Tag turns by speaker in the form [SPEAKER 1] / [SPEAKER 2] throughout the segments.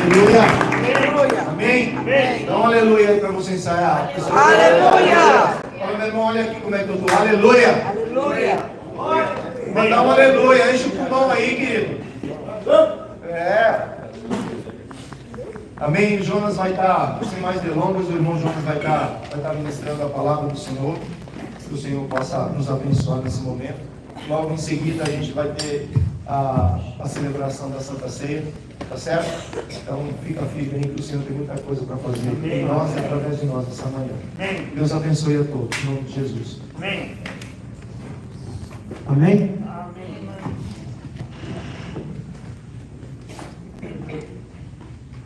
[SPEAKER 1] Aleluia.
[SPEAKER 2] Aleluia.
[SPEAKER 1] Amém?
[SPEAKER 2] Amém.
[SPEAKER 1] Dá um aleluia aí para você ensaiar.
[SPEAKER 2] Aleluia.
[SPEAKER 1] Olha, meu irmão, olha aqui como é que eu estou. Aleluia.
[SPEAKER 2] Aleluia.
[SPEAKER 1] Mas dá um aleluia. Enche o pulmão aí, querido. Amém. Jonas vai estar, sem mais delongas, o irmão Jonas vai estar ministrando a palavra do Senhor. Que o Senhor possa nos abençoar nesse momento. Logo em seguida a gente vai ter a celebração da Santa Ceia. Tá certo? Então fica firme aí que o Senhor tem muita coisa para fazer em nós e através de nós essa manhã.
[SPEAKER 3] Amém.
[SPEAKER 1] Deus abençoe a todos, em nome de Jesus.
[SPEAKER 3] Amém.
[SPEAKER 1] Amém?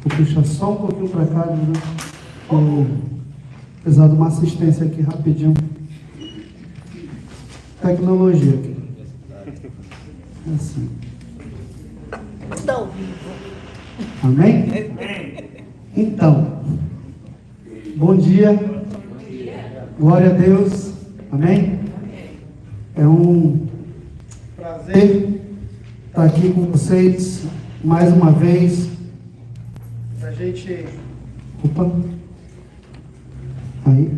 [SPEAKER 4] Vou puxar só um pouquinho para cá, né? Apesar de uma assistência aqui rapidinho. Tecnologia aqui. Assim.
[SPEAKER 2] Não.
[SPEAKER 4] Amém? Então, bom dia. Glória a Deus. Amém? É um prazer estar aqui com vocês mais uma vez. Pra gente. Opa! Aí.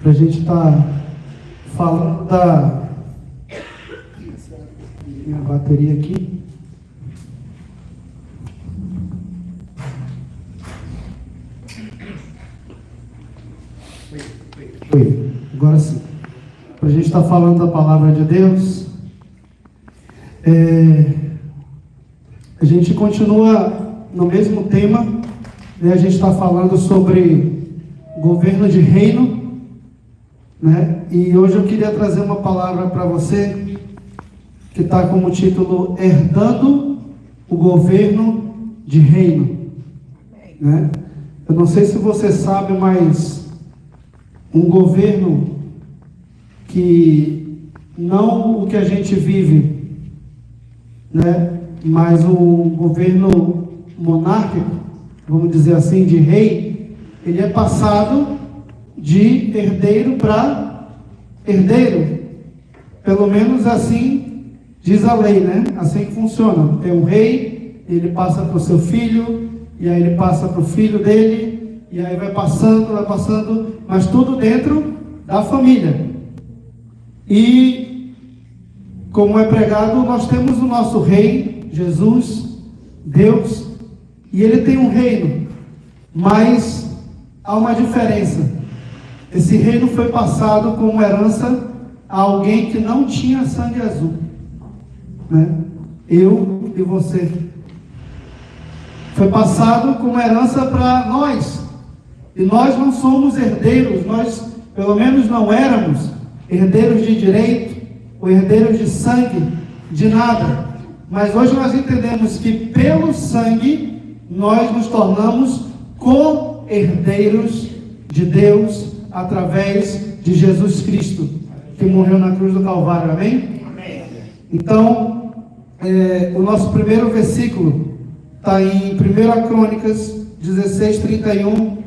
[SPEAKER 4] Pra gente estar falando da. Minha bateria aqui. Foi. Agora sim. Para a gente estar falando da palavra de Deus, a gente continua no mesmo tema, né? A gente está falando sobre governo de reino, né? E hoje eu queria trazer uma palavra para você que está como título Herdando o Governo de Reino, né? Eu não sei se você sabe, mas um governo que não o que a gente vive, né? Mas o governo monárquico, vamos dizer assim, de rei, ele é passado de herdeiro para herdeiro. Pelo menos assim diz a lei, né? Assim que funciona. É o rei, ele passa para o seu filho, e aí ele passa para o filho dele, e aí vai passando, mas tudo dentro da família. E, como é pregado, nós temos o nosso rei, Jesus, Deus, e ele tem um reino, mas há uma diferença. Esse reino foi passado como herança a alguém que não tinha sangue azul, né? Eu e você. Foi passado como herança para nós. E nós não somos herdeiros, nós pelo menos não éramos herdeiros de direito, ou herdeiros de sangue, de nada. Mas hoje nós entendemos que pelo sangue nós nos tornamos co-herdeiros de Deus através de Jesus Cristo, que morreu na cruz do Calvário, amém?
[SPEAKER 3] Amém.
[SPEAKER 4] Então, o nosso primeiro versículo está em 1 Crônicas 16:31,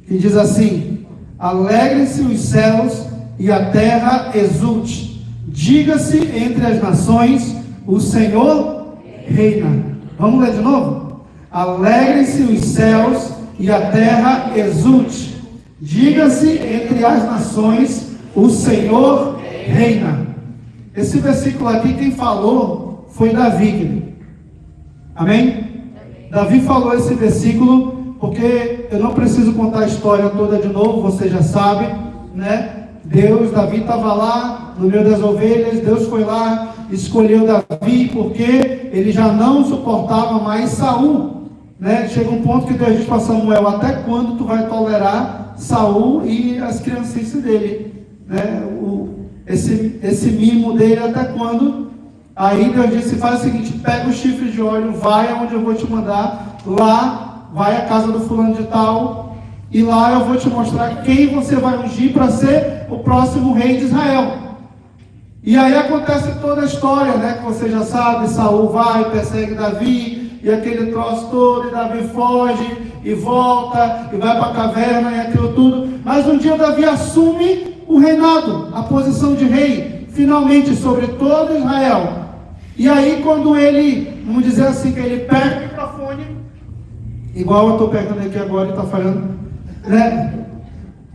[SPEAKER 4] que diz assim: Alegrem-se os céus e a terra exulte, diga-se entre as nações, o Senhor reina. Vamos ler de novo? Alegrem-se os céus e a terra exulte, diga-se entre as nações, o Senhor reina. Esse versículo aqui, quem falou foi Davi. Amém? Davi falou esse versículo porque eu não preciso contar a história toda de novo, você já sabe, né? Davi estava lá no meio das ovelhas, Deus foi lá, escolheu Davi porque ele já não suportava mais Saul, né? Chega um ponto que Deus diz para Samuel: até quando tu vai tolerar Saul e as criancices dele, né? Esse mimo dele, até quando? Aí Deus disse: faz o seguinte, pega o chifre de óleo, vai aonde eu vou te mandar, lá, vai à casa do fulano de tal, e lá eu vou te mostrar quem você vai ungir para ser o próximo rei de Israel. E aí acontece toda a história, né, que você já sabe. Saul vai, persegue Davi, e aquele troço todo, e Davi foge, e volta, e vai para a caverna, e aquilo tudo. Mas um dia Davi assume o reinado, a posição de rei, finalmente sobre todo Israel. E aí quando ele, vamos dizer assim, que ele pega o microfone, igual eu estou pegando aqui agora e está falando, né?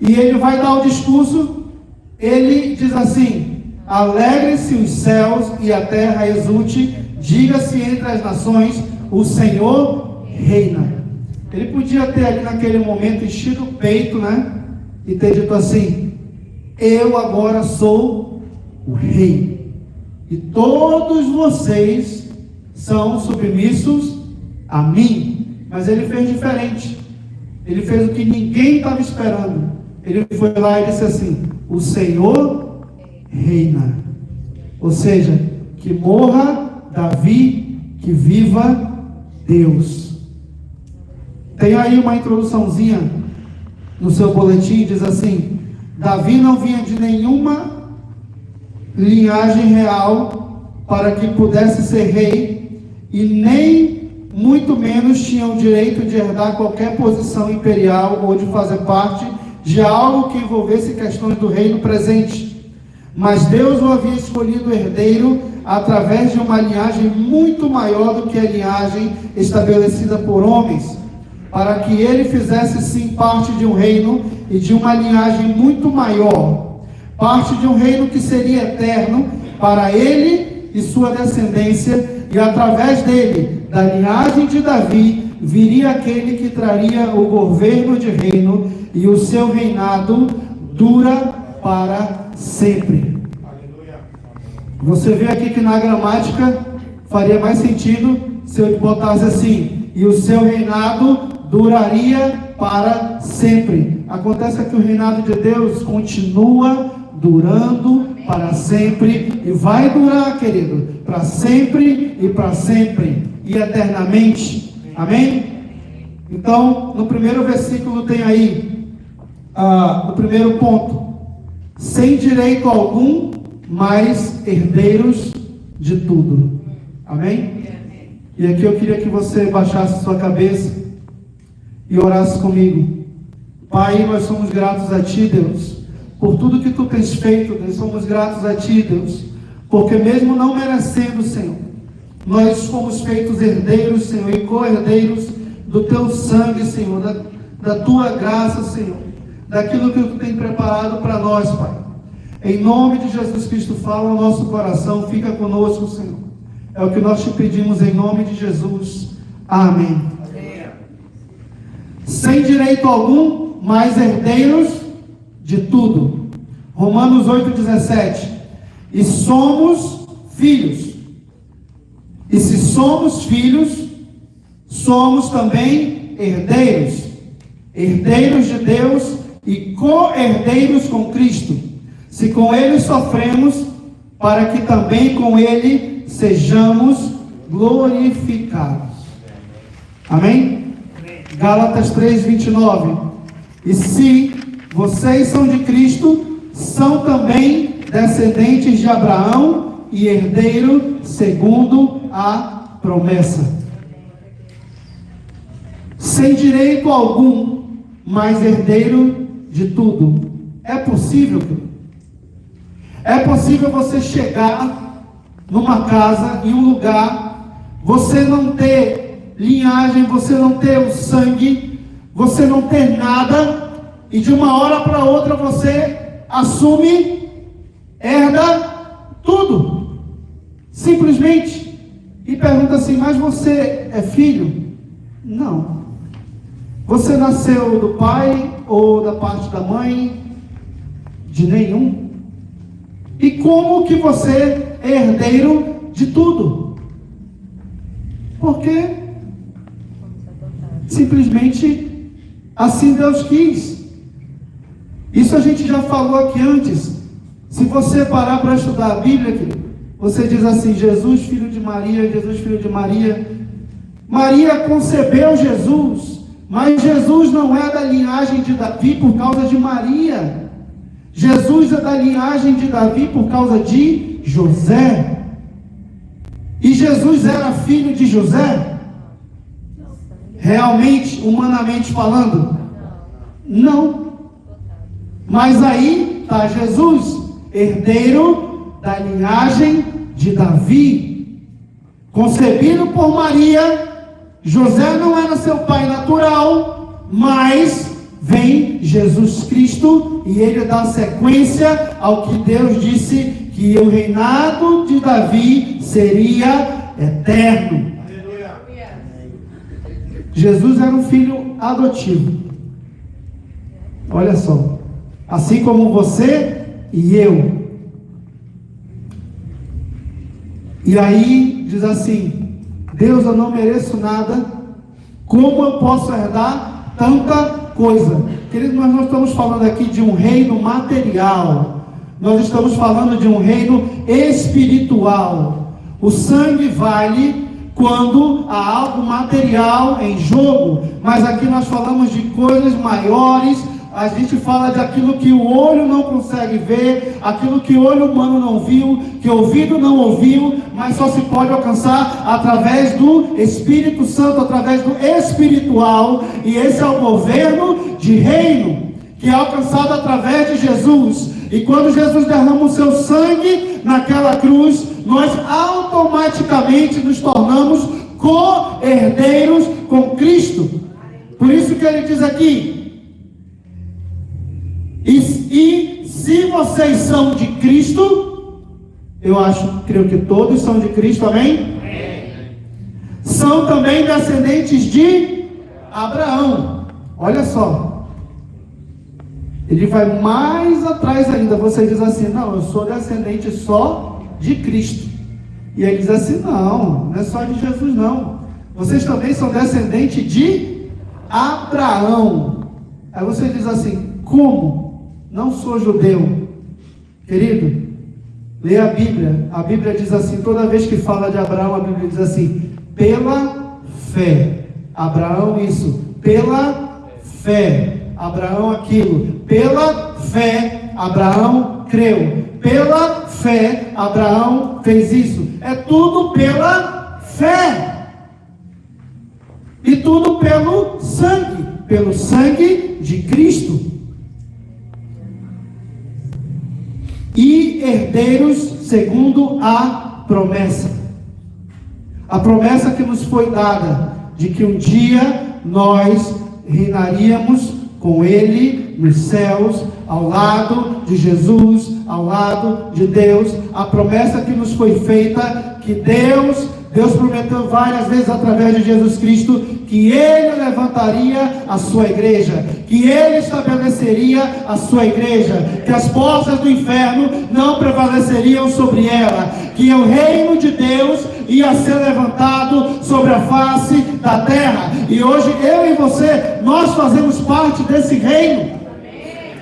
[SPEAKER 4] E ele vai dar o discurso, ele diz assim: alegre-se os céus e a terra exulte, diga-se entre as nações, o Senhor reina. Ele podia ter ali naquele momento enchido o peito, né? E ter dito assim: eu agora sou o rei, e todos vocês são submissos a mim. Mas ele fez diferente. Ele fez o que ninguém estava esperando. Ele foi lá e disse assim: o Senhor reina. Ou seja, que morra Davi, que viva Deus. Tem aí uma introduçãozinha no seu boletim, diz assim: Davi não vinha de nenhuma linhagem real para que pudesse ser rei, e nem muito menos tinha o direito de herdar qualquer posição imperial ou de fazer parte de algo que envolvesse questões do reino presente. Mas Deus o havia escolhido herdeiro através de uma linhagem muito maior do que a linhagem estabelecida por homens, para que ele fizesse sim parte de um reino e de uma linhagem muito maior, parte de um reino que seria eterno para ele e sua descendência, e através dele, da linhagem de Davi, viria aquele que traria o governo de reino, e o seu reinado dura para sempre. Você vê aqui que na gramática faria mais sentido se eu botasse assim: e o seu reinado duraria para sempre. Acontece que o reinado de Deus continua durando para sempre, e vai durar, querido, para sempre e eternamente. Amém? Então, no primeiro versículo tem aí o primeiro ponto: sem direito algum, mas herdeiros de tudo. Amém? E aqui eu queria que você baixasse sua cabeça e orasse comigo. Pai, nós somos gratos a Ti, Deus, por tudo que Tu tens feito. Nós somos gratos a Ti, Deus, porque mesmo não merecendo, Senhor, nós fomos feitos herdeiros, Senhor, e co-herdeiros do Teu sangue, Senhor, da Tua graça, Senhor, daquilo que Tu tem preparado para nós, Pai. Em nome de Jesus Cristo, fala no nosso coração, fica conosco, Senhor. É o que nós Te pedimos em nome de Jesus. Amém. Sem direito algum, mas herdeiros de tudo. Romanos 8,17. E somos filhos. E se somos filhos, somos também herdeiros. Herdeiros de Deus e co-herdeiros com Cristo. Se com Ele sofremos, para que também com Ele sejamos glorificados. Amém? Gálatas 3:29. E se vocês são de Cristo, são também descendentes de Abraão e herdeiro segundo a promessa. Sem direito algum, mas herdeiro de tudo. É possível, querido? É possível você chegar numa casa, em um lugar, você não ter linhagem, você não ter o sangue, você não ter nada, e de uma hora para outra você assume, herda tudo, simplesmente, e pergunta assim: mas você é filho? Não. Você nasceu do pai ou da parte da mãe? De nenhum. E como que você é herdeiro de tudo? Porque simplesmente assim Deus quis. Isso a gente já falou aqui antes. Se você parar para estudar a Bíblia, querido, você diz assim: Jesus, filho de Maria, Jesus, filho de Maria. Maria concebeu Jesus, mas Jesus não é da linhagem de Davi por causa de Maria. Jesus é da linhagem de Davi por causa de José. E Jesus era filho de José? Realmente, humanamente falando? Não. Mas aí está Jesus, herdeiro da linhagem de Davi, concebido por Maria, José não era seu pai natural, mas vem Jesus Cristo e ele dá sequência ao que Deus disse, que o reinado de Davi seria eterno. Jesus era um filho adotivo. Olha só, assim como você e eu. E aí diz assim: Deus, eu não mereço nada, como eu posso herdar tanta coisa? Querido, nós não estamos falando aqui de um reino material, nós estamos falando de um reino espiritual. O sangue vale quando há algo material em jogo, mas aqui nós falamos de coisas maiores. A gente fala de aquilo que o olho não consegue ver, aquilo que o olho humano não viu, que o ouvido não ouviu, mas só se pode alcançar através do Espírito Santo, através do espiritual. E esse é o governo de reino, que é alcançado através de Jesus. E quando Jesus derrama o seu sangue naquela cruz, nós automaticamente nos tornamos co-herdeiros com Cristo. Por isso que ele diz aqui: e se vocês são de Cristo, creio que todos são de Cristo, amém? São também descendentes de Abraão. Olha só, ele vai mais atrás ainda. Você diz assim: não, eu sou descendente só de Cristo. E ele diz assim: não é só de Jesus não, vocês também são descendentes de Abraão. Aí você diz assim: como? Não sou judeu. Querido, lê a Bíblia. A Bíblia diz assim, toda vez que fala de Abraão, a Bíblia diz assim: pela fé. Abraão isso, pela fé. Abraão aquilo, pela fé. Abraão creu, pela fé. Abraão fez isso. É tudo pela fé. E tudo pelo sangue de Cristo. E herdeiros segundo a promessa. A promessa que nos foi dada de que um dia nós reinaríamos com Ele nos céus, ao lado de Jesus, ao lado de Deus. A promessa que nos foi feita, que Deus prometeu várias vezes através de Jesus Cristo, que Ele levantaria a sua igreja, que Ele estabeleceria a sua igreja, que as portas do inferno não prevaleceriam sobre ela, que o reino de Deus ia ser levantado sobre a face da terra. E hoje eu e você, nós fazemos parte desse reino.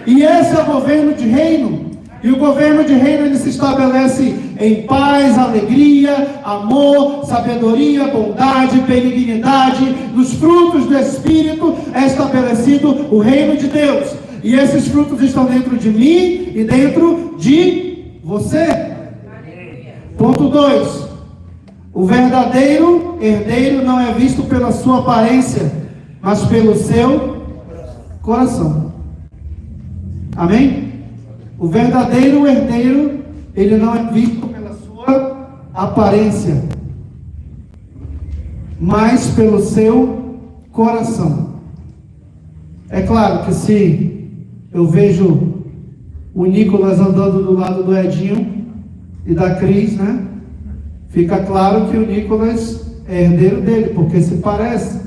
[SPEAKER 4] E esse é o governo de reino. E o governo de reino, ele se estabelece em paz, alegria, amor, sabedoria, bondade, benignidade. Nos frutos do Espírito é estabelecido o reino de Deus. E esses frutos estão dentro de mim e dentro de você. Ponto 2. O verdadeiro herdeiro não é visto pela sua aparência, mas pelo seu coração. Amém? O verdadeiro herdeiro, ele não é visto pela sua aparência, mas pelo seu coração. É claro que se eu vejo o Nicolas andando do lado do Edinho e da Cris, né? Fica claro que o Nicolas é herdeiro dele, porque se parece.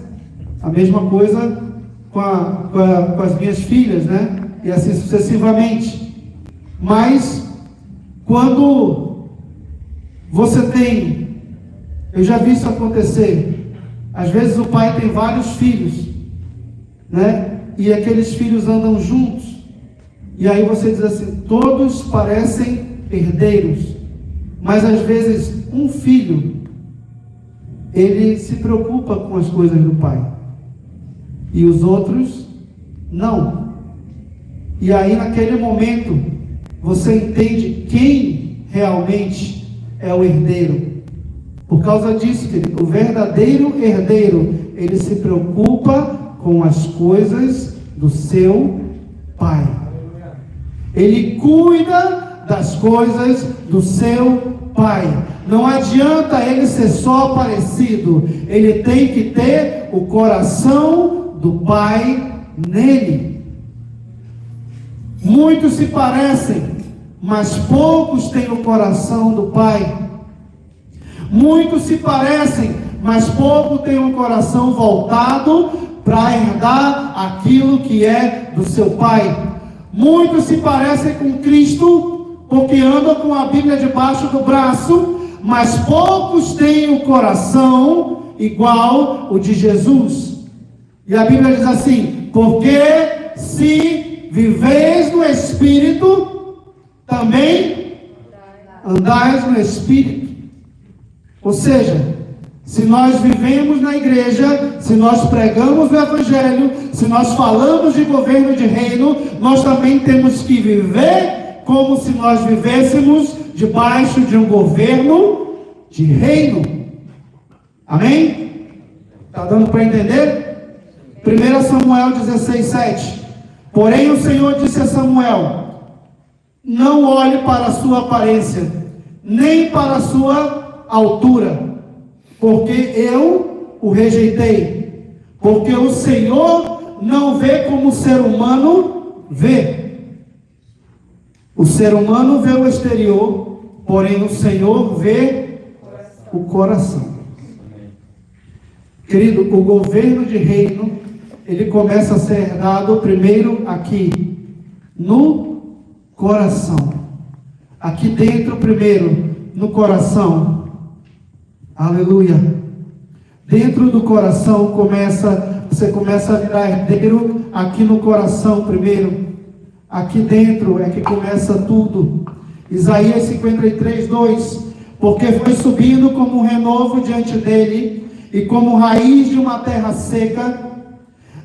[SPEAKER 4] A mesma coisa com as minhas filhas, né? E assim sucessivamente. Mas quando você tem, eu já vi isso acontecer, às vezes o pai tem vários filhos, né? E aqueles filhos andam juntos, e aí você diz assim, todos parecem herdeiros, mas às vezes um filho, ele se preocupa com as coisas do pai, e os outros não. E aí naquele momento você entende quem realmente é o herdeiro. Por causa disso, querido, o verdadeiro herdeiro, ele se preocupa com as coisas do seu pai. Ele cuida das coisas do seu Pai. Não adianta ele ser só parecido, ele tem que ter o coração do Pai nele. Muitos se parecem, mas poucos têm o coração do Pai. Muitos se parecem, mas poucos têm o coração voltado para herdar aquilo que é do seu Pai. Muitos se parecem com Cristo, porque andam com a Bíblia debaixo do braço, mas poucos têm o coração igual o de Jesus. E a Bíblia diz assim: porque se viveis no Espírito, também andais no Espírito. Ou seja, se nós vivemos na igreja, se nós pregamos o Evangelho, se nós falamos de governo de reino, nós também temos que viver como se nós vivêssemos debaixo de um governo de reino. Amém? Está dando para entender? 1 Samuel 16:7. Porém o Senhor disse a Samuel: não olhe para a sua aparência, nem para a sua altura, porque eu o rejeitei. Porque o Senhor não vê como o ser humano vê. O ser humano vê o exterior, porém o Senhor vê o coração. Querido, o governo de reino, ele começa a ser dado primeiro aqui, no coração. Aqui dentro primeiro, no coração. Aleluia. Dentro do coração você começa a virar herdeiro aqui no coração primeiro. Aqui dentro é que começa tudo. Isaías 53:2. Porque foi subindo como um renovo diante dele, e como raiz de uma terra seca.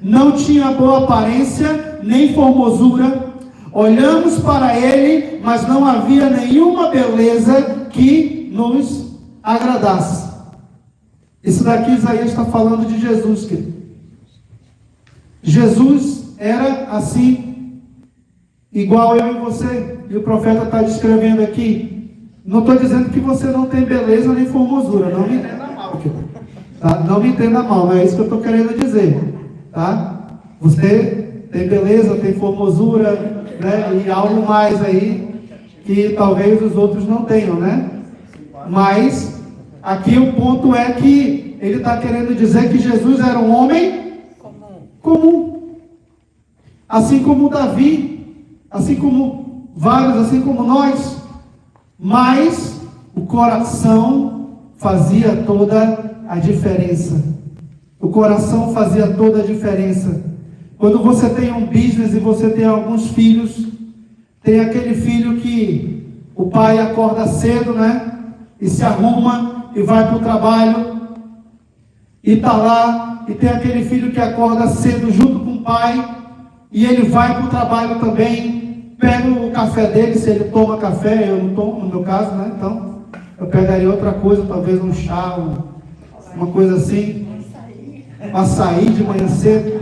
[SPEAKER 4] Não tinha boa aparência, nem formosura. Olhamos para ele, mas não havia nenhuma beleza que nos agradasse. Isso daqui Isaías está falando de Jesus, querido. Jesus era assim, igual eu e você. E o profeta está descrevendo aqui. Não estou dizendo que você não tem beleza nem formosura. Não me entenda mal, querido. Tá? Não me entenda mal, não é isso que eu estou querendo dizer. Tá? Você tem beleza, tem formosura, né? E algo mais aí que talvez os outros não tenham, né? Mas aqui o ponto é que ele está querendo dizer que Jesus era um homem comum. Assim como Davi, assim como vários, assim como nós. Mas o coração fazia toda a diferença. O coração fazia toda a diferença. Quando você tem um business e você tem alguns filhos, tem aquele filho que o pai acorda cedo, né? E se arruma e vai para o trabalho e está lá, e tem aquele filho que acorda cedo junto com o pai e ele vai para o trabalho também, pega o café dele, se ele toma café, eu não tomo no meu caso, né? Então eu pegaria outra coisa, talvez um chá, uma coisa assim, açaí de manhã cedo,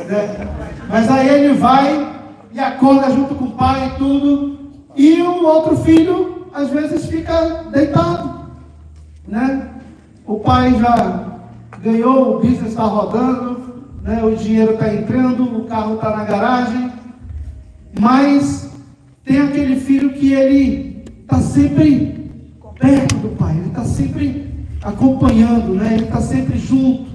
[SPEAKER 4] né? Mas aí ele vai e acorda junto com o pai e tudo, e o outro filho às vezes fica deitado, né? O pai já ganhou, o business está rodando, né? O dinheiro está entrando, o carro está na garagem, mas tem aquele filho que ele está sempre perto do pai, ele está sempre acompanhando, né? Ele está sempre junto,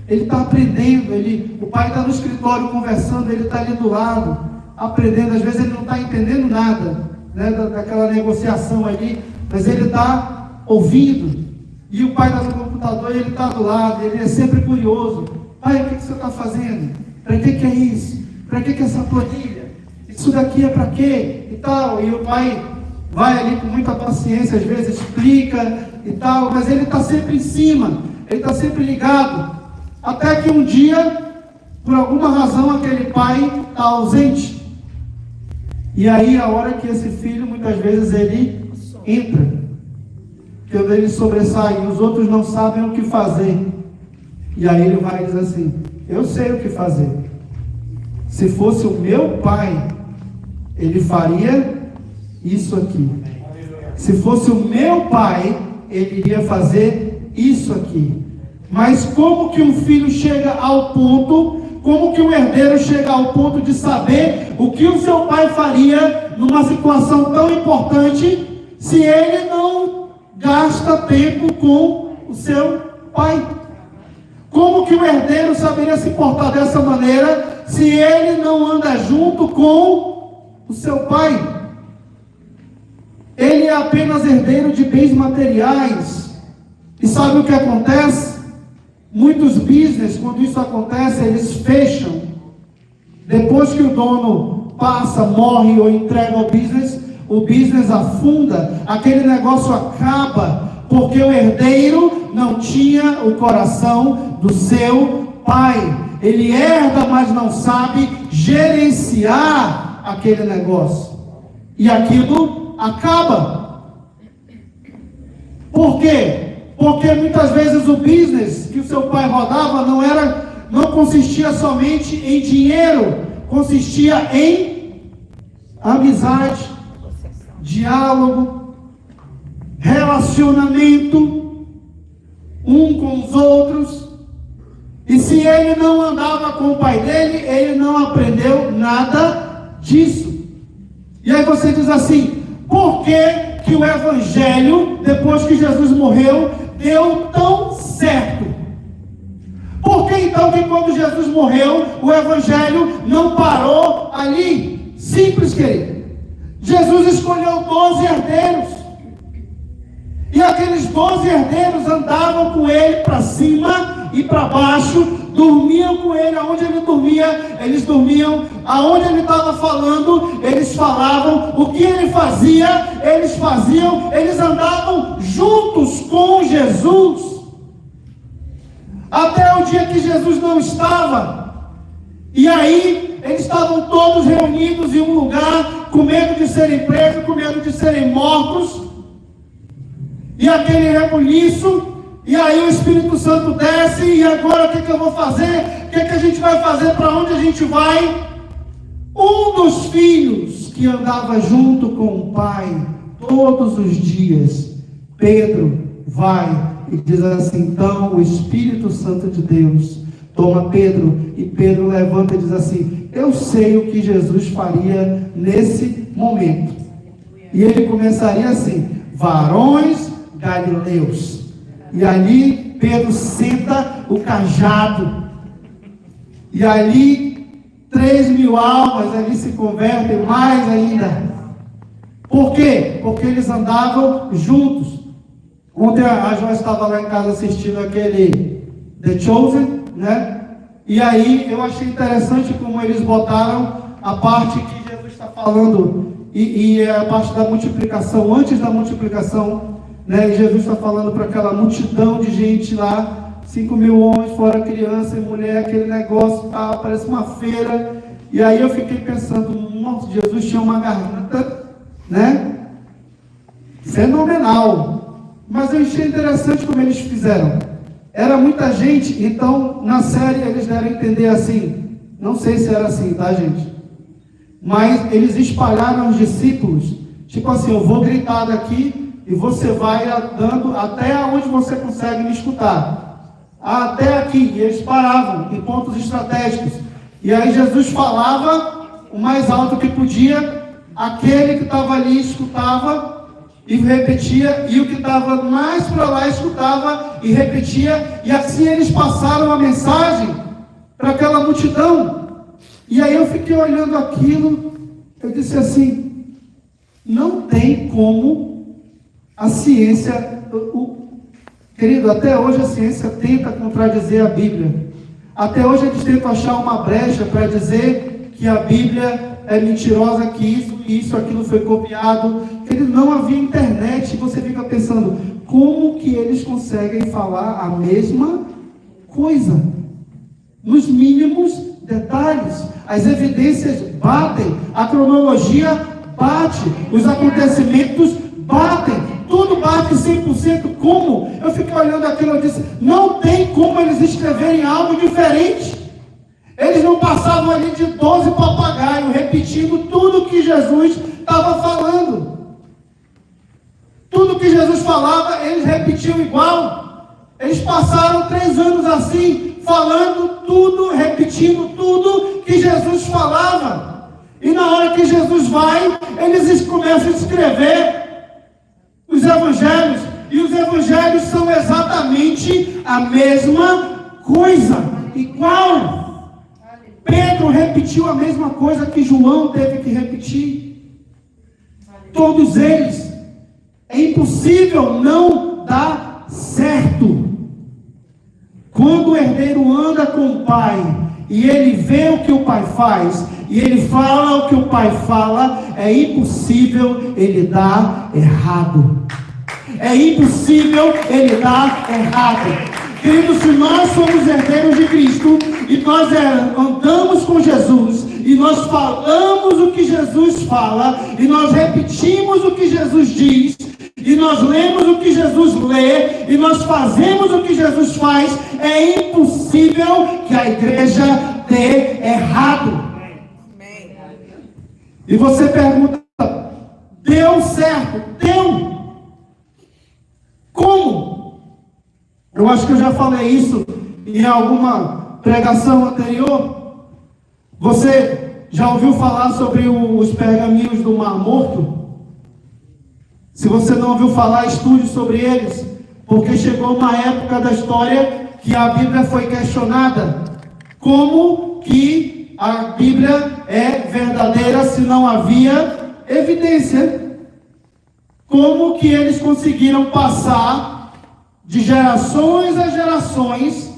[SPEAKER 4] ele está aprendendo, o pai está no escritório conversando, ele está ali do lado, aprendendo. Às vezes ele não está entendendo nada, né, daquela negociação ali, mas ele está ouvindo. E o pai está no computador e ele está do lado, ele é sempre curioso. Pai, o que você está fazendo? Para que é isso? Para que essa planilha? Isso daqui é para quê? E tal. E o pai vai ali com muita paciência, às vezes explica e tal, mas ele está sempre em cima, ele está sempre ligado. Até que um dia, por alguma razão, aquele pai está ausente. E aí, a hora que esse filho, muitas vezes, ele entra, quando ele sobressai, e os outros não sabem o que fazer. E aí ele vai dizer assim: eu sei o que fazer. Se fosse o meu pai, ele faria isso aqui. Se fosse o meu pai, ele iria fazer isso aqui. Mas como que um filho chega ao ponto, como que um herdeiro chega ao ponto de saber o que o seu pai faria numa situação tão importante, se ele não gasta tempo com o seu pai? Como que o herdeiro saberia se portar dessa maneira, se ele não anda junto com o seu pai? Ele é apenas herdeiro de bens materiais. E sabe o que acontece? Muitos business, quando isso acontece, eles fecham. Depois que o dono passa, morre ou entrega o business afunda, aquele negócio acaba, porque o herdeiro não tinha o coração do seu pai. Ele herda, mas não sabe gerenciar aquele negócio. E aquilo acaba. Por quê? Porque muitas vezes o business que o seu pai rodava não consistia somente em dinheiro, consistia em amizade, diálogo, relacionamento um com os outros. E se ele não andava com o pai dele, ele não aprendeu nada disso. E aí você diz assim: por que o evangelho, depois que Jesus morreu, deu tão certo? Por que então que quando Jesus morreu, o evangelho não parou ali? Simples, querido. Jesus escolheu 12 herdeiros. E aqueles 12 herdeiros andavam com ele para cima e para baixo, dormiam com ele aonde ele dormia, eles dormiam, aonde ele estava falando, eles falavam, o que ele fazia, eles faziam, eles andavam juntos com Jesus, até o dia que Jesus não estava, e aí eles estavam todos reunidos em um lugar, com medo de serem presos, com medo de serem mortos, e aquele rebuliço. E aí o Espírito Santo desce, e agora o que eu vou fazer? O que a gente vai fazer? Para onde a gente vai? Um dos filhos que andava junto com o pai todos os dias, Pedro, vai e diz assim: então o Espírito Santo de Deus toma Pedro, e Pedro levanta e diz assim: eu sei o que Jesus faria nesse momento. E ele começaria assim: varões galileus. E ali Pedro senta o cajado. E ali 3.000 almas ali se convertem, mais ainda. Por quê? Porque eles andavam juntos. Ontem a Joyce estava lá em casa assistindo aquele The Chosen, né? E aí eu achei interessante como eles botaram a parte que Jesus está falando, e a parte da multiplicação, antes da multiplicação, né? E Jesus está falando para aquela multidão de gente lá, 5.000 homens, fora criança e mulher, aquele negócio, tá, parece uma feira. E aí eu fiquei pensando: nossa, Jesus tinha uma garganta, né? Fenomenal. Mas eu achei interessante como eles fizeram. Era muita gente, então na série eles deram a entender assim, não sei se era assim, tá, gente? Mas eles espalharam os discípulos, tipo assim: eu vou gritar daqui e você vai andando até onde você consegue me escutar, até aqui. E eles paravam em pontos estratégicos, e aí Jesus falava o mais alto que podia, aquele que estava ali escutava e repetia, e o que estava mais para lá escutava e repetia, e assim eles passaram a mensagem para aquela multidão. E aí eu fiquei olhando aquilo, eu disse assim: não tem como a ciência, querido, até hoje a ciência tenta contradizer a Bíblia. Até hoje eles tentam achar uma brecha para dizer que a Bíblia é mentirosa, que isso, aquilo foi copiado. Querido, não havia internet. E você fica pensando: como que eles conseguem falar a mesma coisa? Nos mínimos detalhes. As evidências batem, a cronologia bate, os acontecimentos batem. Tudo bate 100%. Como? Eu fiquei olhando aquilo e disse: não tem como eles escreverem algo diferente. Eles não passavam ali de 12 papagaios repetindo tudo que Jesus estava falando. Tudo que Jesus falava, eles repetiam igual. Eles passaram 3 anos assim, falando tudo, repetindo tudo que Jesus falava. E na hora que Jesus vai, eles começam a escrever os evangelhos. E os evangelhos são exatamente a mesma coisa, igual. Pedro repetiu a mesma coisa que João teve que repetir. Todos eles. É impossível não dar certo. Quando o herdeiro anda com o pai e ele vê o que o pai faz e ele fala o que o pai fala, é impossível ele dar errado. É impossível ele dar errado. Querido, se nós somos herdeiros de Cristo e nós andamos com Jesus e nós falamos o que Jesus fala e nós repetimos o que Jesus diz e nós lemos o que Jesus lê e nós fazemos o que Jesus faz, é impossível que a igreja dê errado. E você pergunta, deu certo? Deu. Como? Eu acho que eu já falei isso em alguma pregação anterior. Você já ouviu falar sobre os pergaminhos do Mar Morto? Se você não ouviu falar, estude sobre eles, porque chegou uma época da história que a Bíblia foi questionada. Como que a Bíblia é verdadeira se não havia evidência? Como que eles conseguiram passar de gerações a gerações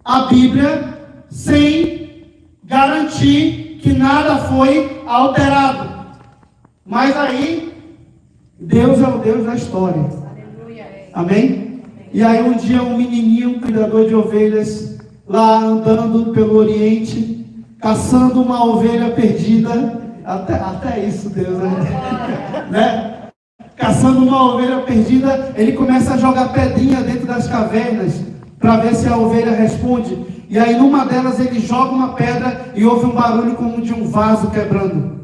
[SPEAKER 4] a Bíblia sem garantir que nada foi alterado? Mas aí, Deus é o Deus da história. Amém? E aí um dia um menininho, um cuidador de ovelhas, lá andando pelo Oriente, caçando uma ovelha perdida, até isso Deus, né? Caçando uma ovelha perdida, ele começa a jogar pedrinha dentro das cavernas, para ver se a ovelha responde. E aí numa delas ele joga uma pedra e ouve um barulho como de um vaso quebrando.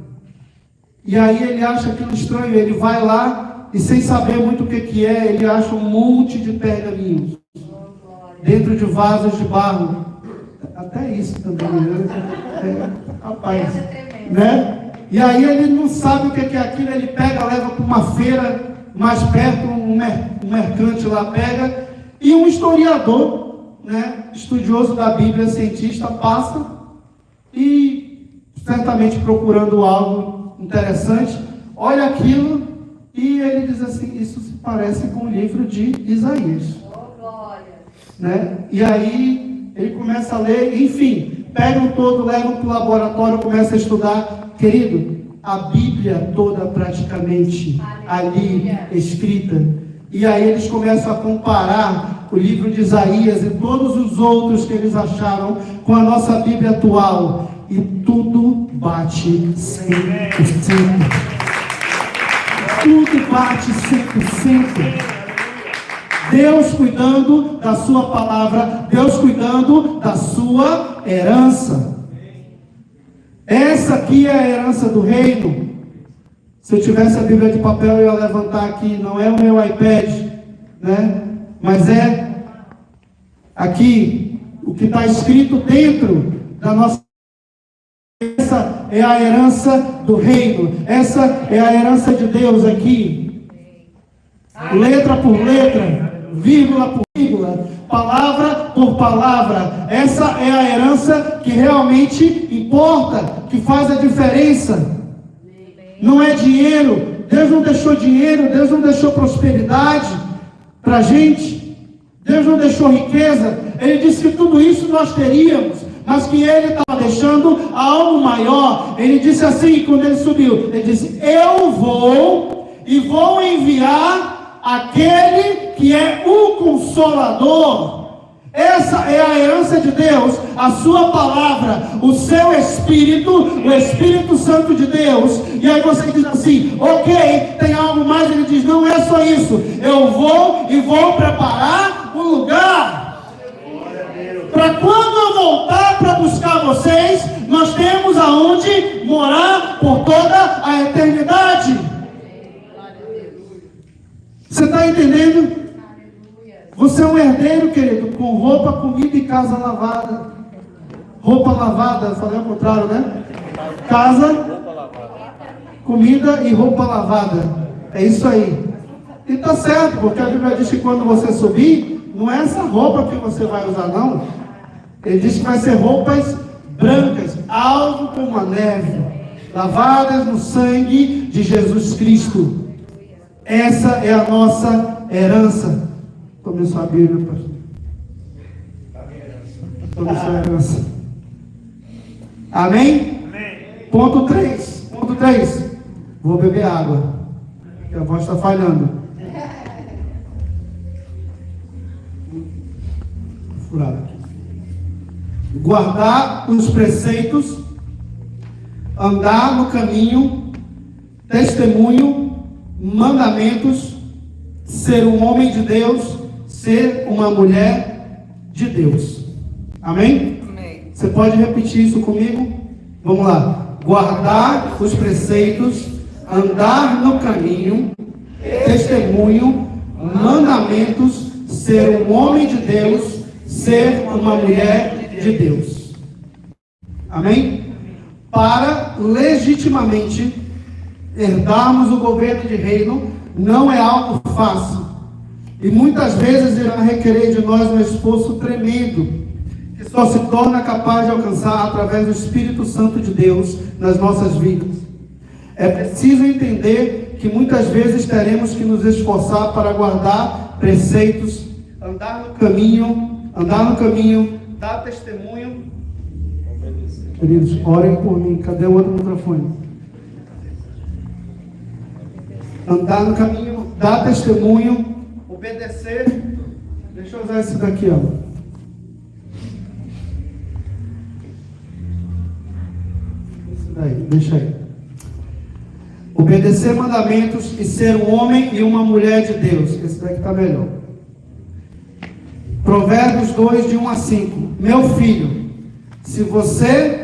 [SPEAKER 4] E aí ele acha aquilo estranho, ele vai lá e sem saber muito o que é, ele acha um monte de pergaminhos dentro de vasos de barro. Até isso também, né? Rapaz, né? E aí ele não sabe o que é aquilo, ele pega, leva para uma feira mais perto, um mercante lá pega, e um historiador, né, estudioso da Bíblia, cientista, passa e certamente procurando algo interessante, olha aquilo e ele diz assim, isso se parece com o livro de Isaías. Né? E aí ele começa a ler, enfim, pegam todo, levam para o laboratório, começa a estudar. Querido, a Bíblia toda praticamente ali escrita. E aí eles começam a comparar o livro de Isaías e todos os outros que eles acharam com a nossa Bíblia atual. E tudo bate 100%. Tudo bate 100%. Deus cuidando da sua palavra, Deus cuidando da sua herança. Essa aqui é a herança do reino. Se eu tivesse a Bíblia de papel, eu ia levantar aqui. Não é o meu iPad, né? Mas é aqui o que está escrito dentro da nossa. Essa é a herança do reino. Essa é a herança de Deus aqui. Letra por letra, vírgula por vírgula, palavra por palavra. Essa é a herança que realmente importa, que faz a diferença. Não é dinheiro. Deus não deixou dinheiro, Deus não deixou prosperidade para a gente. Deus não deixou riqueza. Ele disse que tudo isso nós teríamos, mas que Ele estava deixando algo maior. Ele disse assim, quando Ele subiu, Ele disse, eu vou e vou enviar aquele que é o Consolador. Essa é a herança de Deus, a sua palavra, o seu Espírito, o Espírito Santo de Deus. E aí você diz assim, ok, tem algo mais? Ele diz, não é só isso, eu vou e vou preparar um lugar. Para quando eu voltar para buscar vocês, nós temos aonde morar por toda a eternidade. Você está entendendo? Você é um herdeiro, querido, com roupa, comida e casa lavada. Roupa lavada, falei ao contrário, né? Casa, comida e roupa lavada. É isso aí. E está certo, porque a Bíblia diz que quando você subir, não é essa roupa que você vai usar, não. Ele diz que vai ser roupas brancas, alvo como a neve, lavadas no sangue de Jesus Cristo. Essa é a nossa herança. Tome sua Bíblia, pastor. Tome sua herança. Amém? Amém. Ponto 3. Ponto 3. Vou beber água. A voz está falhando. Furado aqui. Guardar os preceitos, andar no caminho, testemunho, mandamentos, ser um homem de Deus, ser uma mulher de Deus. Amém?
[SPEAKER 2] Amém.
[SPEAKER 4] Você pode repetir isso comigo? Vamos lá. Guardar os preceitos, andar no caminho, testemunho, mandamentos, ser um homem de Deus, ser uma mulher de Deus. Amém? Para legitimamente herdarmos o governo de reino, não é algo fácil. E muitas vezes irá requerer de nós um esforço tremendo, que só se torna capaz de alcançar através do Espírito Santo de Deus nas nossas vidas. É preciso entender que muitas vezes teremos que nos esforçar para guardar preceitos, andar no caminho, dar testemunho. Queridos, orem por mim. Cadê o outro microfone? Andar no caminho, dar testemunho, obedecer. Deixa eu usar esse daqui, ó. Esse daí, deixa aí. Obedecer mandamentos e ser um homem e uma mulher de Deus. Esse daqui está melhor. Provérbios 2, de 1 a 5. Meu filho, se você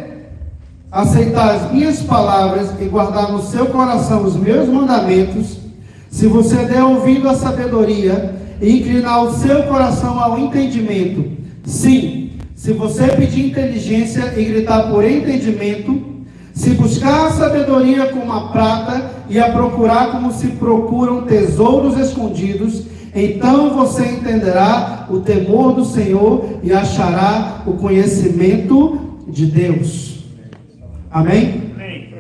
[SPEAKER 4] aceitar as minhas palavras e guardar no seu coração os meus mandamentos, se você der ouvido à sabedoria e inclinar o seu coração ao entendimento, sim, se você pedir inteligência e gritar por entendimento, se buscar a sabedoria como a prata e a procurar como se procuram tesouros escondidos, então você entenderá o temor do Senhor e achará o conhecimento de Deus. Amém?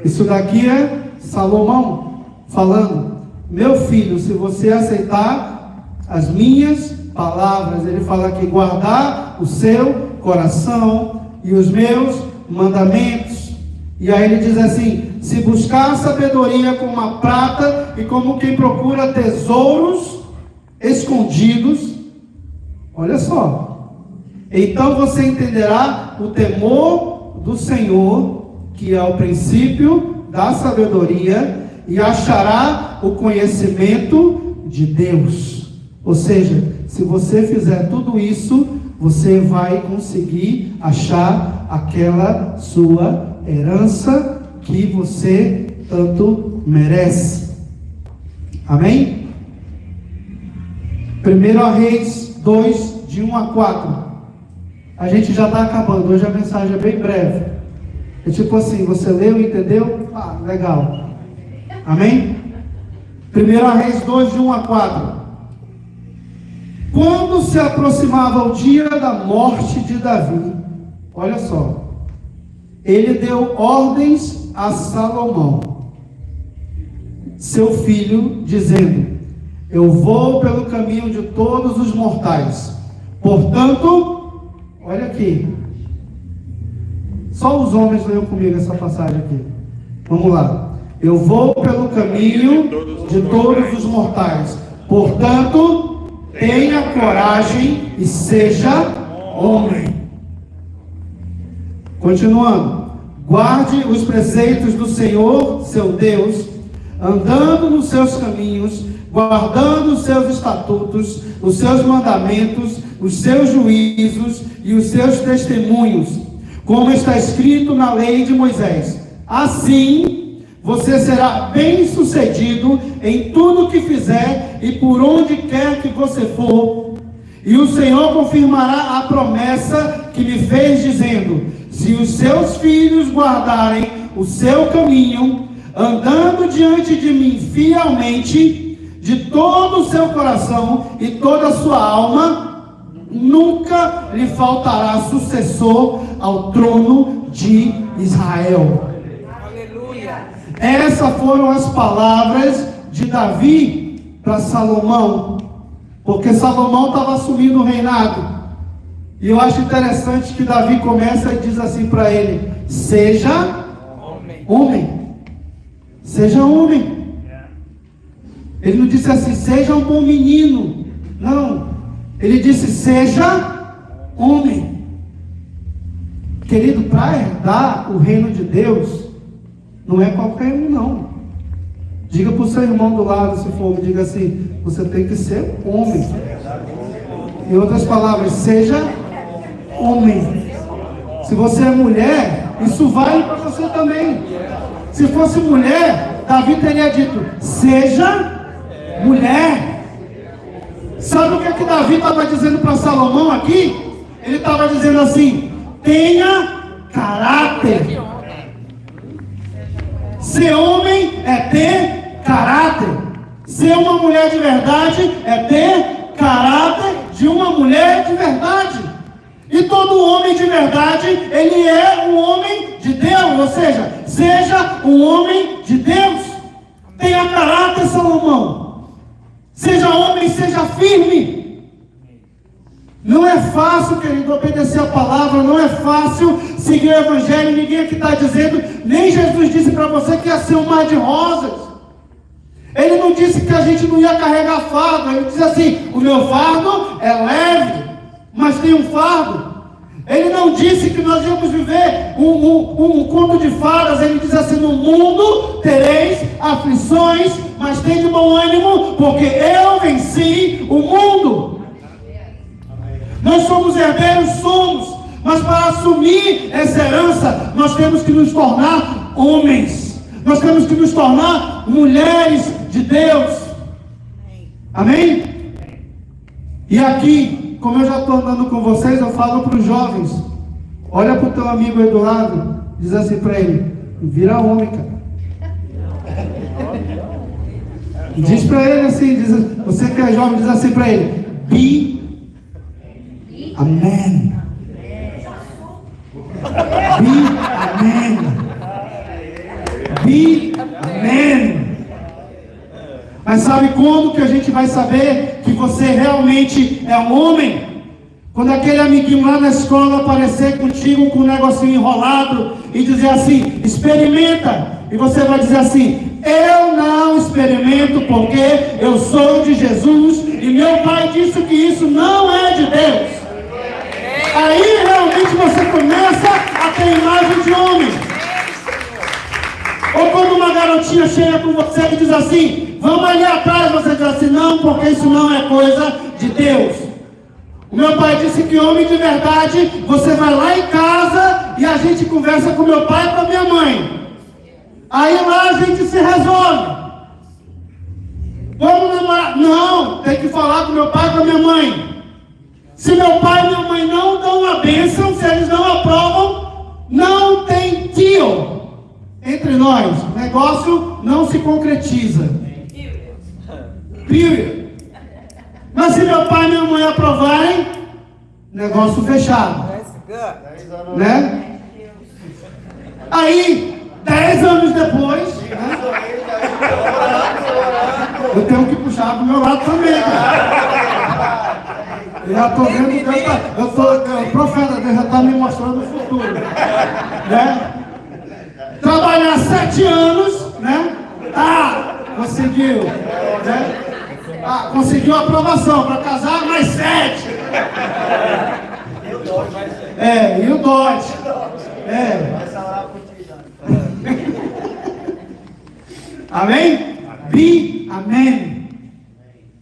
[SPEAKER 4] Isso daqui é Salomão falando. Meu filho, se você aceitar as minhas palavras, ele fala aqui, guardar o seu coração e os meus mandamentos. E aí ele diz assim, se buscar a sabedoria como a prata e como quem procura tesouros escondidos, olha só, então você entenderá o temor do Senhor, que é o princípio da sabedoria, e achará o conhecimento de Deus. Ou seja, se você fizer tudo isso, você vai conseguir achar aquela sua herança que você tanto merece. Amém? 1 Reis 2, de 1 a 4. A gente já está acabando. Hoje a mensagem é bem breve. É tipo assim, você leu e entendeu? Ah, legal. Amém? 1 Reis 2, de 1 a 4. Quando se aproximava o dia da morte de Davi, olha só, ele deu ordens a Salomão, seu filho, dizendo, eu vou pelo caminho de todos os mortais. Portanto, olha aqui. Só os homens leiam comigo essa passagem aqui. Vamos lá. Eu vou pelo caminho de todos os mortais. Portanto, tenha coragem e seja homem. Continuando. Guarde os preceitos do Senhor, seu Deus, andando nos seus caminhos, guardando os seus estatutos, os seus mandamentos, os seus juízos e os seus testemunhos, como está escrito na lei de Moisés. Assim você será bem-sucedido em tudo que fizer e por onde quer que você for. E o Senhor confirmará a promessa que lhe fez, dizendo: se os seus filhos guardarem o seu caminho, andando diante de mim fielmente, de todo o seu coração e toda a sua alma, nunca lhe faltará sucessor ao trono de Israel.
[SPEAKER 2] Aleluia.
[SPEAKER 4] Essas foram as palavras de Davi para Salomão, porque Salomão estava assumindo o reinado. E eu acho interessante que Davi começa e diz assim para ele: seja homem. Seja homem. Ele não disse assim: seja um bom menino. Não. Ele disse: seja homem. Querido, para herdar o reino de Deus, não é qualquer um, não. Diga para o seu irmão do lado, se for homem, diga assim: você tem que ser homem. Em outras palavras, seja homem. Se você é mulher, isso vale para você também. Se fosse mulher, Davi teria dito: seja mulher. Sabe o que é que Davi estava dizendo para Salomão aqui? Ele estava dizendo assim: tenha caráter. Ser homem é ter caráter. Ser uma mulher de verdade é ter caráter de uma mulher de verdade. E todo homem de verdade, ele é um homem de Deus. Ou seja, seja um homem de Deus. Tenha caráter, Salomão. Seja homem, seja firme. Não é fácil, querido, obedecer a palavra. Não é fácil seguir o evangelho. Ninguém aqui está dizendo, nem Jesus disse para você que ia ser um mar de rosas. Ele não disse que a gente não ia carregar fardo. Ele disse assim: o meu fardo é leve, mas tem um fardo. Ele não disse que nós íamos viver um conto de fadas. Ele diz assim: no mundo tereis aflições, mas tem de bom ânimo, porque eu venci o mundo. Nós somos herdeiros, somos, mas para assumir essa herança, nós temos que nos tornar homens. Nós temos que nos tornar mulheres de Deus. Amém? E aqui, como eu já estou andando com vocês, eu falo para os jovens: olha para o teu amigo aí do lado, diz assim para ele: vira homem, cara. Diz para ele assim, você que é jovem, diz assim para ele: be a man. Be a man. Be a man. Mas sabe quando que a gente vai saber que você realmente é um homem? Quando aquele amiguinho lá na escola aparecer contigo com um negocinho enrolado e dizer assim: experimenta. E você vai dizer assim: eu não experimento, porque eu sou de Jesus e meu pai disse que isso não é de Deus. Aí realmente você começa a ter imagem de homem. Ou quando uma garotinha chega com você e diz assim: vamos ali atrás, você diz assim: não, porque isso não é coisa de Deus. O meu pai disse que homem de verdade, você vai lá em casa e a gente conversa com meu pai e com a minha mãe. Aí lá a gente se resolve. Vamos namorar? Não, tem que falar com meu pai e com a minha mãe. Se meu pai e minha mãe não dão a bênção, se eles não aprovam, não tem tio. Entre nós, o negócio não se concretiza. Period. Mas se meu pai e minha mãe aprovarem, negócio fechado. Né? Aí, 10 anos depois, né? Eu tenho que puxar pro meu lado também, cara. Eu já estou vendo, o profeta Deus já está me mostrando o futuro. Né? Trabalhar 7 anos, né? Conseguiu, né? Conseguiu aprovação para casar, mais 7. E o Dodge. Amém? Amém.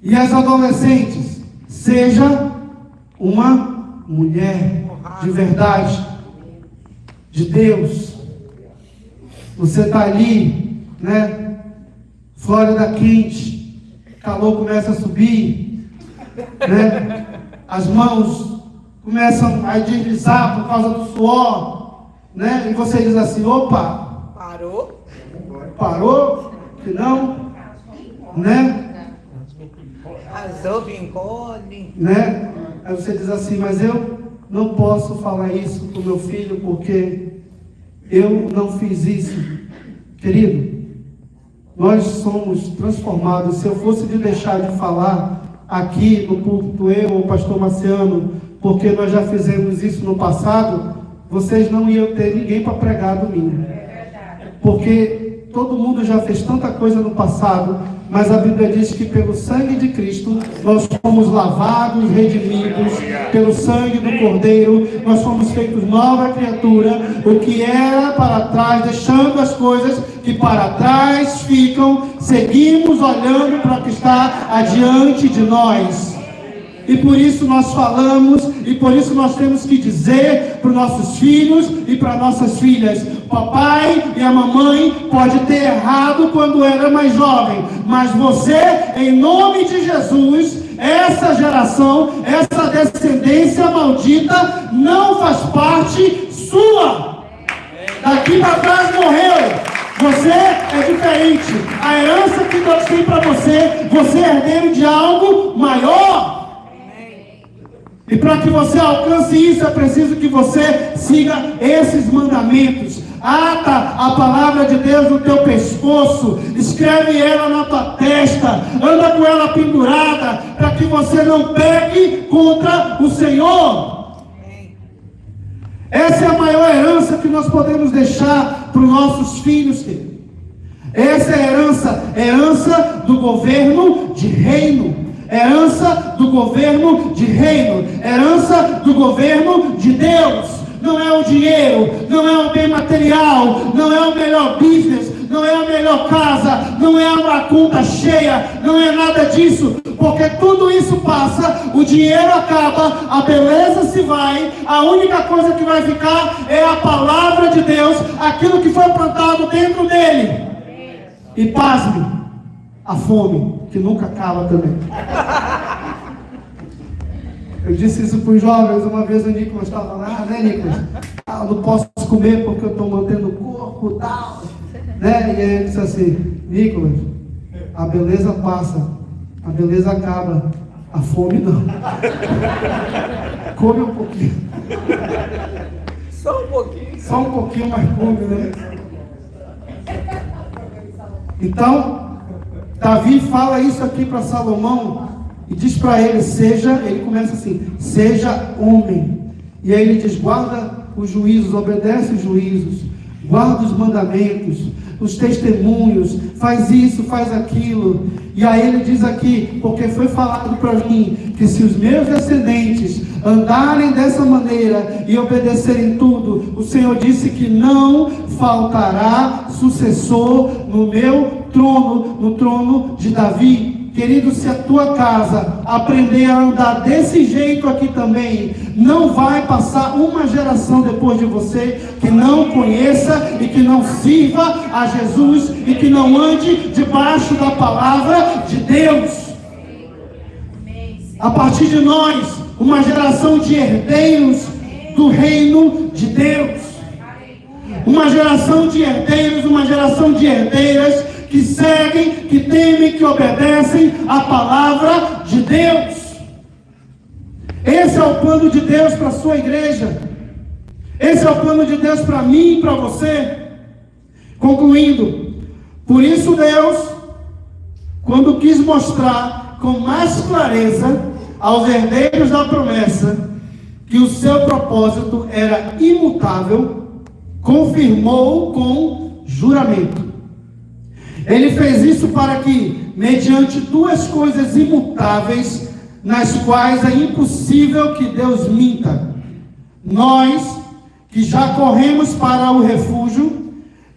[SPEAKER 4] E as adolescentes, seja uma mulher de verdade, de Deus. Você está ali né? Flórida quente, calor começa a subir, né? As mãos começam a deslizar por causa do suor, né? E você diz assim, opa, parou, que não, né? Né? Aí você diz assim, mas eu não posso falar isso para o meu filho porque eu não fiz isso. Querido, nós somos transformados. Se eu fosse de deixar de falar aqui no púlpito, eu ou o pastor Marciano, porque nós já fizemos isso no passado, vocês não iam ter ninguém para pregar domingo. Porque todo mundo já fez tanta coisa no passado, mas a Bíblia diz que pelo sangue de Cristo nós fomos lavados, redimidos, pelo sangue do Cordeiro, nós fomos feitos nova criatura, o que era para trás, deixando as coisas que para trás ficam, seguimos olhando para o que está adiante de nós. E por isso nós falamos, e por isso nós temos que dizer para os nossos filhos e para nossas filhas: papai e a mamãe pode ter errado quando era mais jovem, mas você, em nome de Jesus, essa geração, essa descendência maldita não faz parte sua. Daqui para trás morreu. Você é diferente. A herança que Deus tem para você, você é herdeiro de algo maior. E para que você alcance isso, é preciso que você siga esses mandamentos. Ata a palavra de Deus no teu pescoço, escreve ela na tua testa, anda com ela pendurada, para que você não peque contra o Senhor. Essa é a maior herança que nós podemos deixar para os nossos filhos, querido. Essa é a herança do governo de reino. Herança do governo de reino, herança do governo de Deus. Não é o dinheiro, não é o bem material, não é o melhor business, não é a melhor casa, não é uma conta cheia, não é nada disso, porque tudo isso passa, o dinheiro acaba, a beleza se vai, a única coisa que vai ficar é a palavra de Deus, aquilo que foi plantado dentro dele. E pasme, a fome, que nunca acaba também. Eu disse isso para os jovens, uma vez o Nicolas estava lá, né, Nicolas? Ah, eu não posso comer porque eu estou mantendo o corpo e tal. Né? E aí ele disse assim, Nicolas, a beleza passa, a beleza acaba, a fome não. Come um pouquinho.
[SPEAKER 2] Só um pouquinho.
[SPEAKER 4] Só um pouquinho, mais come, né? Então, Davi fala isso aqui para Salomão e diz para ele, ele começa assim, seja homem. E aí ele diz, guarda os juízos, obedece os juízos, guarda os mandamentos, os testemunhos, faz isso, faz aquilo. E aí ele diz aqui, porque foi falado para mim, que se os meus descendentes andarem dessa maneira e obedecerem tudo, o Senhor disse que não faltará sucessor no meu trono, no trono de Davi. Querido, se a tua casa aprender a andar desse jeito aqui também, não vai passar uma geração depois de você que não conheça e que não sirva a Jesus e que não ande debaixo da palavra de Deus. A partir de nós, uma geração de herdeiros do reino de Deus. Uma geração de herdeiros, uma geração de herdeiras que seguem, que temem, que obedecem a palavra de Deus. Esse é o plano de Deus para a sua igreja. Esse é o plano de Deus para mim e para você. Concluindo, por isso Deus, quando quis mostrar com mais clareza aos herdeiros da promessa que o seu propósito era imutável, confirmou com juramento. Ele fez isso para que, mediante duas coisas imutáveis, nas quais é impossível que Deus minta, nós, que já corremos para o refúgio,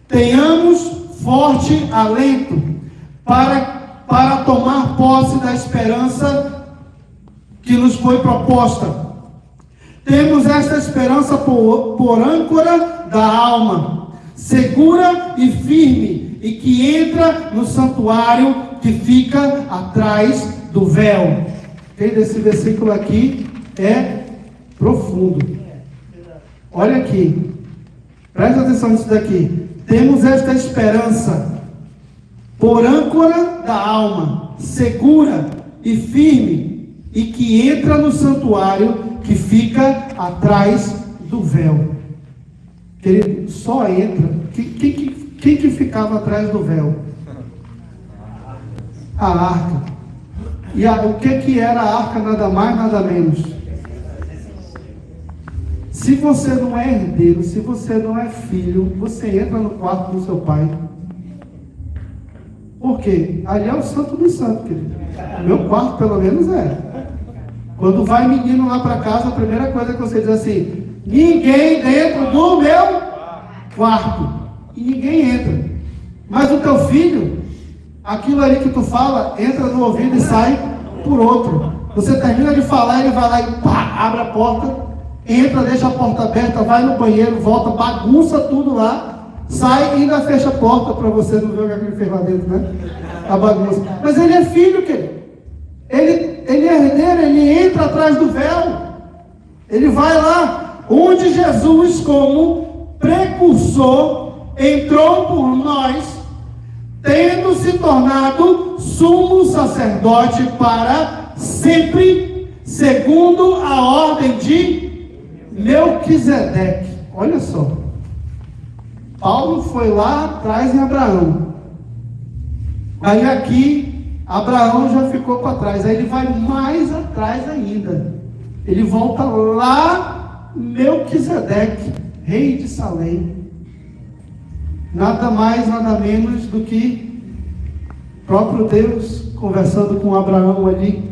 [SPEAKER 4] tenhamos forte alento para tomar posse da esperança que nos foi proposta. Temos esta esperança por âncora da alma, segura e firme, e que entra no santuário que fica atrás do véu. Esse versículo aqui é profundo. Olha aqui, presta atenção nisso daqui. Temos esta esperança por âncora da alma, segura e firme, e que entra no santuário que fica atrás do véu. Querido, só entra. Quem que ficava atrás do véu? A arca. E o que era a arca? Nada mais, nada menos. Se você não é herdeiro, se você não é filho, você entra no quarto do seu pai. Por quê? Ali é o santo dos santos, querido. Meu quarto, pelo menos, é. Quando vai menino lá para casa, a primeira coisa que você diz assim: ninguém dentro do meu quarto. E ninguém entra. Mas o teu filho, aquilo ali que tu fala, entra no ouvido e sai por outro. Você termina de falar, ele vai lá e pá, abre a porta, entra, deixa a porta aberta, vai no banheiro, volta, bagunça tudo lá, sai e ainda fecha a porta para você não ver o que ele fez lá dentro, né? A bagunça. Mas ele é filho, querido. Ele é herdeiro, ele entra atrás do véu. Ele vai lá onde Jesus, como precursor, entrou por nós, tendo se tornado sumo sacerdote para sempre, segundo a ordem de Melquisedeque. Olha só, Paulo foi lá atrás em Abraão, aí aqui Abraão já ficou para trás, aí ele vai mais atrás ainda, ele volta lá, Melquisedeque, rei de Salém. Nada mais, nada menos do que próprio Deus conversando com Abraão ali,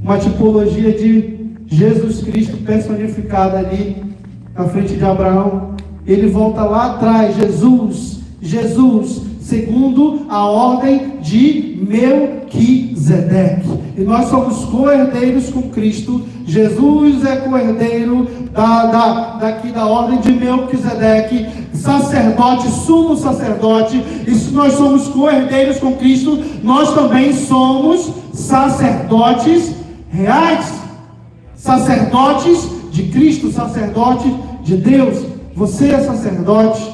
[SPEAKER 4] uma tipologia de Jesus Cristo personificado ali na frente de Abraão. Ele volta lá atrás, Jesus, segundo a ordem de Melquisedeque. E nós somos co-herdeiros com Cristo. Jesus é co-herdeiro da ordem de Melquisedeque, sacerdote, sumo sacerdote. E se nós somos co-herdeiros com Cristo, nós também somos sacerdotes reais, sacerdotes de Cristo, sacerdote de Deus. Você é sacerdote,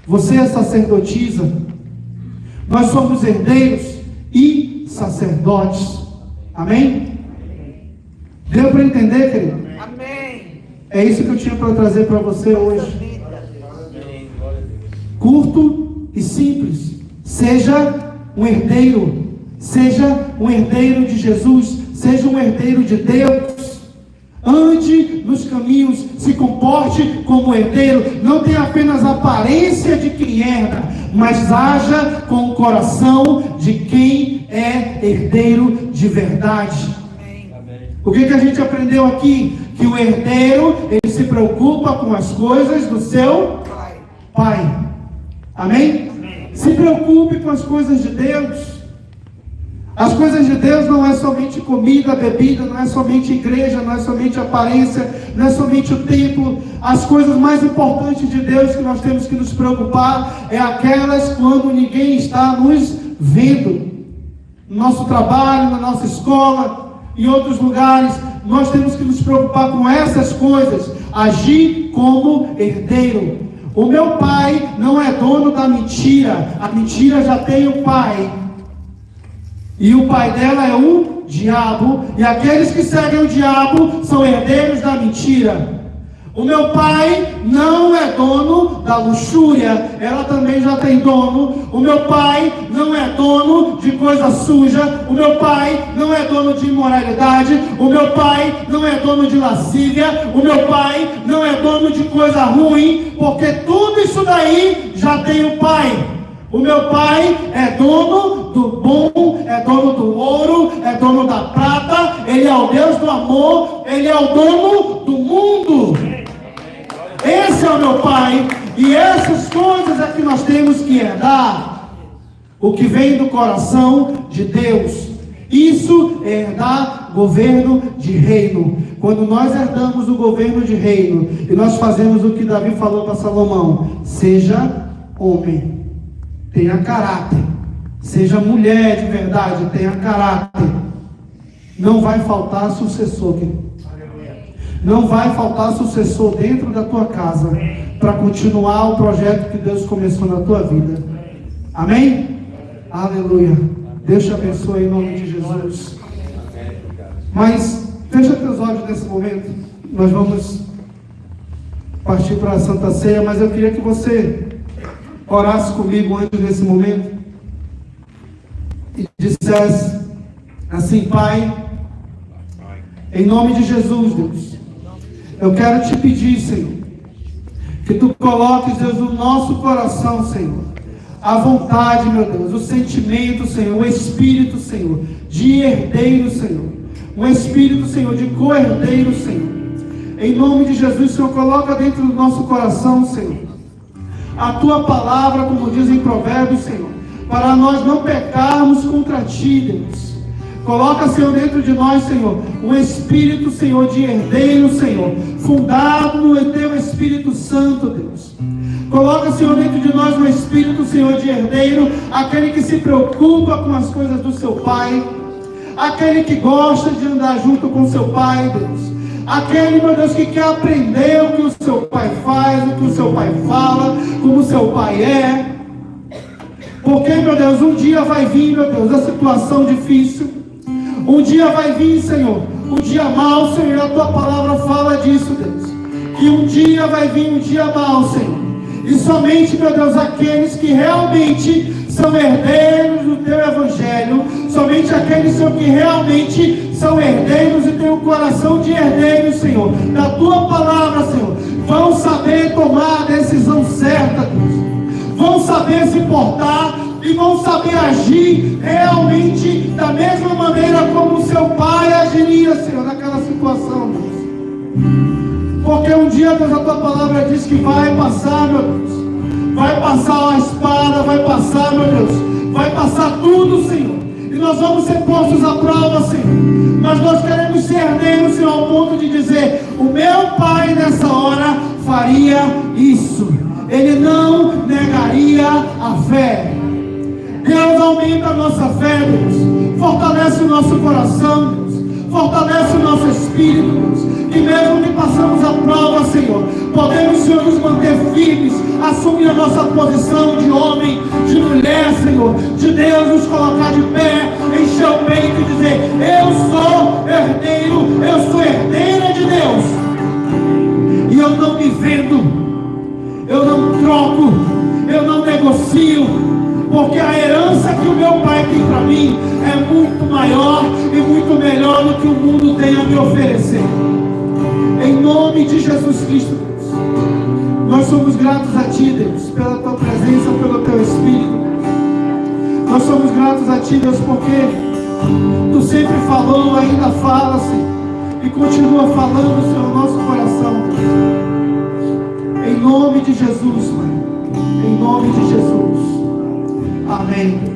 [SPEAKER 4] você é sacerdotisa. Nós somos herdeiros e sacerdotes. Amém? Deu para entender, querido?
[SPEAKER 2] Amém.
[SPEAKER 4] É isso que eu tinha para trazer para você hoje. Curto e simples. Seja um herdeiro. Seja um herdeiro de Jesus. Seja um herdeiro de Deus. Ande nos caminhos, se comporte como herdeiro. Não tenha apenas a aparência de quem herda, mas haja com o coração de quem é herdeiro de verdade. O que a gente aprendeu aqui? Que o herdeiro, ele se preocupa com as coisas do seu pai. Amém? Se preocupe com as coisas de Deus. As coisas de Deus não é somente comida, bebida, não é somente igreja, não é somente aparência, não é somente o templo. As coisas mais importantes de Deus que nós temos que nos preocupar é aquelas quando ninguém está nos vendo. No nosso trabalho, na nossa escola, em outros lugares, nós temos que nos preocupar com essas coisas. Agir como herdeiro. O meu pai não é dono da mentira. A mentira já tem o pai. E o pai dela é o diabo. E aqueles que seguem o diabo são herdeiros da mentira. O meu pai não é dono da luxúria. Ela também já tem dono. O meu pai não é dono de coisa suja. O meu pai não é dono de imoralidade. O meu pai não é dono de lascívia. O meu pai não é dono de coisa ruim. Porque tudo isso daí já tem o pai. O meu pai é dono do bom, é dono do ouro, é dono da prata. Ele é o Deus do amor. Ele é o dono do mundo. Esse é o meu pai. E essas coisas é que nós temos que herdar. O que vem do coração de Deus. Isso é herdar governo de reino. Quando nós herdamos o governo de reino, e nós fazemos o que Davi falou para Salomão: seja homem. tenha caráter. Seja mulher de verdade, tenha caráter. Não vai faltar sucessor, querido. Não vai faltar sucessor dentro da tua casa para continuar o projeto que Deus começou na tua vida. Amém? Aleluia. Deus te abençoe em nome de Jesus. Mas fecha teus olhos nesse momento. Nós vamos partir para a Santa Ceia, mas eu queria que você orasse comigo antes desse momento e dissesse assim: Pai, em nome de Jesus, Deus, eu quero te pedir, Senhor, que tu coloques, Deus, no nosso coração, Senhor, a vontade, meu Deus, o sentimento, Senhor, o espírito, Senhor, de herdeiro, Senhor, um espírito, Senhor, de co-herdeiro, Senhor. Em nome de Jesus, Senhor, coloca dentro do nosso coração, Senhor, a tua palavra, como diz em Provérbios, Senhor, para nós não pecarmos contra ti, Deus. Coloca, Senhor, dentro de nós, Senhor, um espírito, Senhor, de herdeiro, Senhor, fundado no teu Espírito Santo, Deus. Coloca, Senhor, dentro de nós um espírito, Senhor, de herdeiro, aquele que se preocupa com as coisas do seu Pai, aquele que gosta de andar junto com seu Pai, Deus. Aquele, meu Deus, que quer aprender o que o seu Pai faz, o que o seu Pai fala, como o seu Pai é. Porque, meu Deus, um dia vai vir, meu Deus, a situação difícil. Um dia vai vir, Senhor, um dia mau, Senhor, a tua palavra fala disso, Deus. Que um dia vai vir um dia mau, Senhor. E somente, meu Deus, aqueles que realmente são herdeiros do teu evangelho, somente aqueles, Senhor, que realmente são herdeiros e têm um coração de herdeiros, Senhor, da tua palavra, Senhor, vão saber tomar a decisão certa, Deus. Vão saber se portar e vão saber agir realmente da mesma maneira como o seu pai agiria, Senhor, naquela situação, Deus. Porque um dia, Deus, a tua palavra diz que vai passar, meu Deus. Vai passar a espada, vai passar, meu Deus. Vai passar tudo, Senhor. E nós vamos ser postos à prova, Senhor. Mas nós queremos ser herdeiros, Senhor, ao ponto de dizer: o meu pai nessa hora faria isso. Ele não negaria a fé. Deus, aumenta a nossa fé, Deus. Fortalece o nosso coração, Deus. Fortalece o nosso espírito, Deus. E mesmo que passamos a prova, Senhor, podemos, Senhor, nos manter firmes, assumir a nossa posição de homem, de mulher, Senhor, de Deus, nos colocar de pé, encher o peito e dizer: eu sou herdeiro, eu sou herdeira de Deus. E eu não me vendo, eu não troco, eu não negocio, porque a herança que o meu Pai tem para mim é muito maior e muito melhor do que o mundo tem a me oferecer. Em nome de Jesus Cristo, Deus, nós somos gratos a Ti, Deus, pela Tua presença, pelo Teu Espírito. Nós somos gratos a Ti, Deus, porque Tu sempre falou, ainda fala, Senhor, e continua falando, Senhor, no nosso coração, Deus. Em nome de Jesus, Pai. Em nome de Jesus. Amém.